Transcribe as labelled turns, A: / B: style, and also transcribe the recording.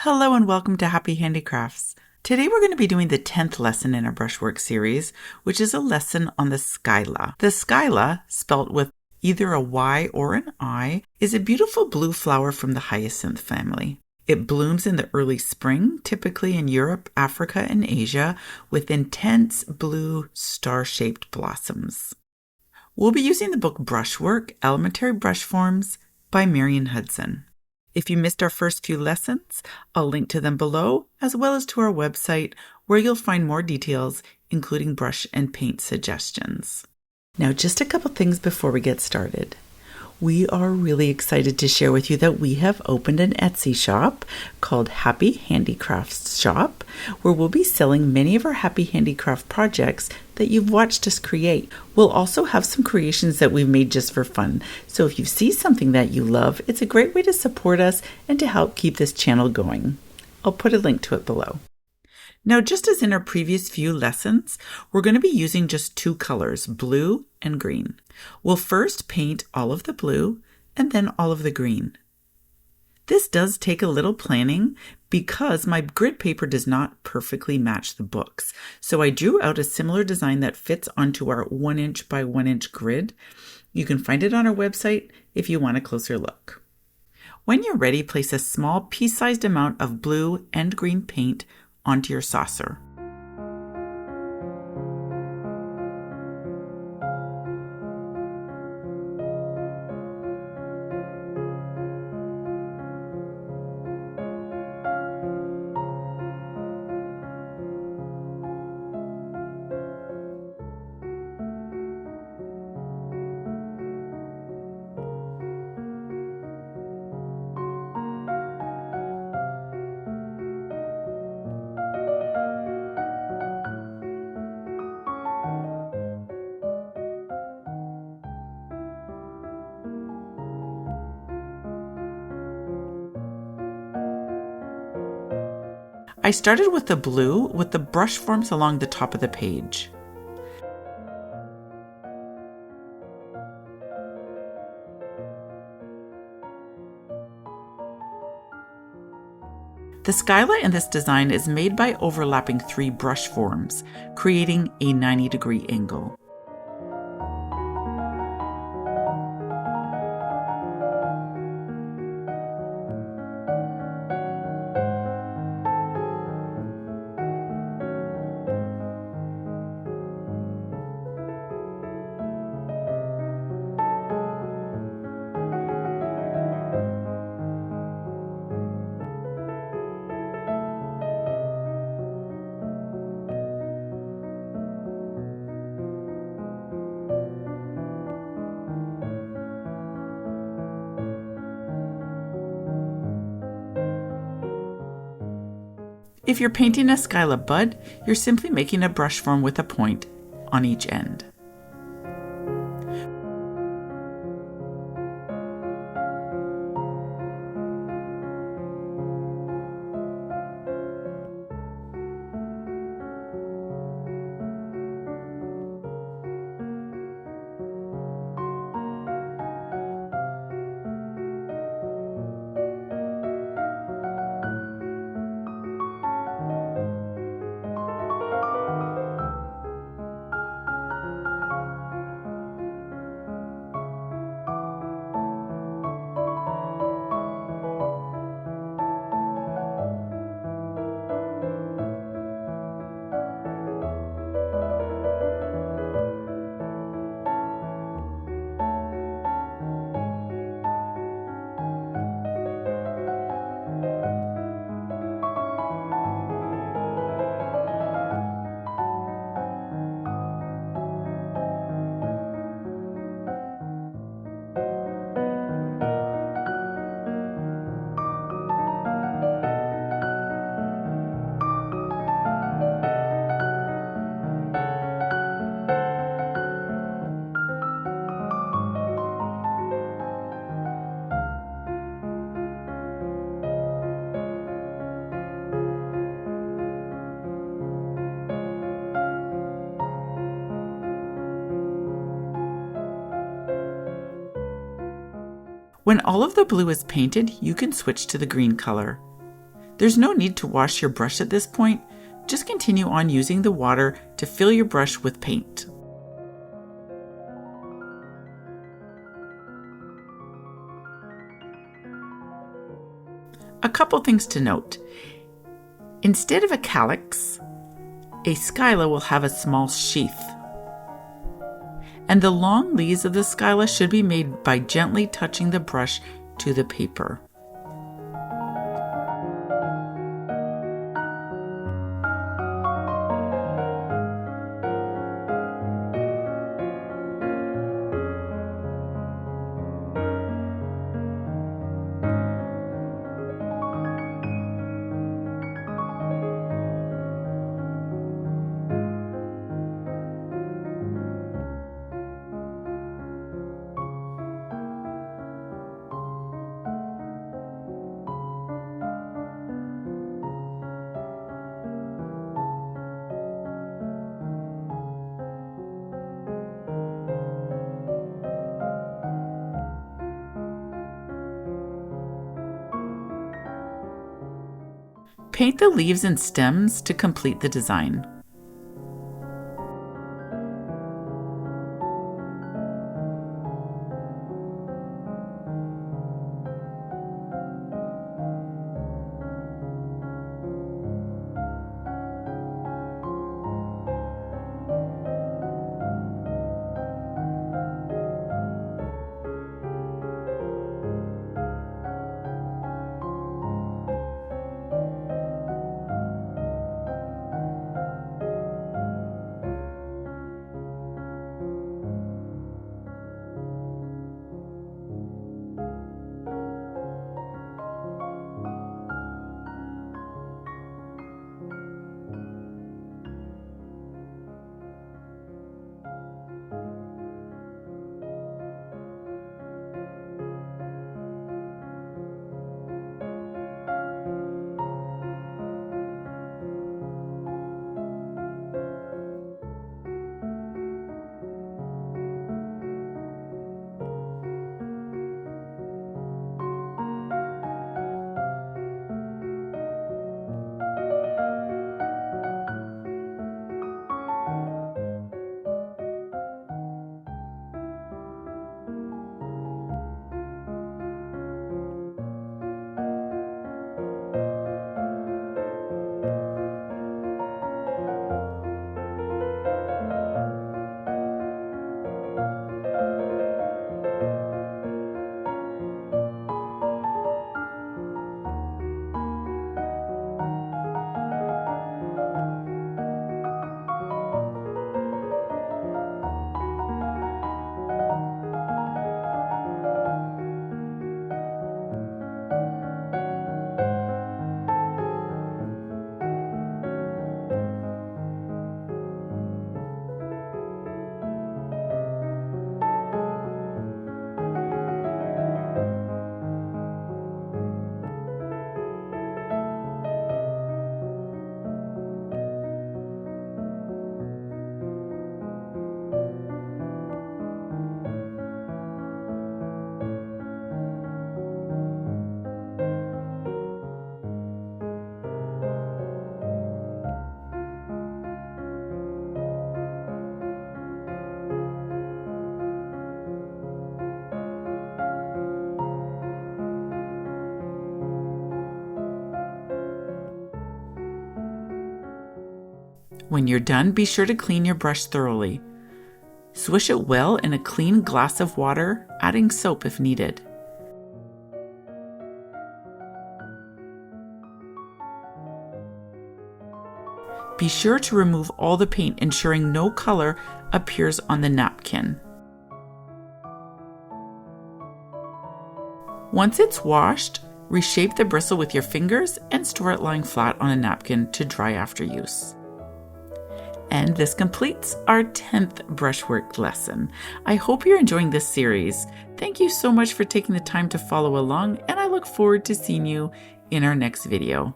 A: Hello and welcome to Happy Handicrafts. Today we're going to be doing the 10th lesson in our Brushwork series, which is a lesson on the skyla. The skyla, spelt with either a Y or an I, is a beautiful blue flower from the hyacinth family. It blooms in the early spring, typically in Europe, Africa, and Asia, with intense blue star-shaped blossoms. We'll be using the book Brushwork, Elementary Brush Forms by Marion Hudson. If you missed our first few lessons, I'll link to them below, as well as to our website, where you'll find more details, including brush and paint suggestions. Now, just a couple things before we get started. We are really excited to share with you that we have opened an Etsy shop called Happy Handicrafts Shop, where we'll be selling many of our Happy Handicraft projects that you've watched us create. We'll also have some creations that we've made just for fun. So if you see something that you love, it's a great way to support us and to help keep this channel going. I'll put a link to it below. Now, just as in our previous few lessons, we're going to be using just two colors, blue and green. We'll first paint all of the blue and then all of the green. This does take a little planning because my grid paper does not perfectly match the books. So I drew out a similar design that fits onto our 1" by 1" grid. You can find it on our website if you want a closer look. When you're ready, place a small pea-sized amount of blue and green paint onto your saucer. I started with the blue with the brush forms along the top of the page. The skyla in this design is made by overlapping 3 brush forms, creating a 90-degree angle. If you're painting a skyla bud, you're simply making a brush form with a point on each end. When all of the blue is painted, you can switch to the green color. There's no need to wash your brush at this point. Just continue on using the water to fill your brush with paint. A couple things to note. Instead of a calyx, a scylla will have a small sheath. And the long leaves of the scylla should be made by gently touching the brush to the paper. Paint the leaves and stems to complete the design. When you're done, be sure to clean your brush thoroughly. Swish it well in a clean glass of water, adding soap if needed. Be sure to remove all the paint, ensuring no color appears on the napkin. Once it's washed, reshape the bristle with your fingers and store it lying flat on a napkin to dry after use. And this completes our 10th brushwork lesson. I hope you're enjoying this series. Thank you so much for taking the time to follow along, and I look forward to seeing you in our next video.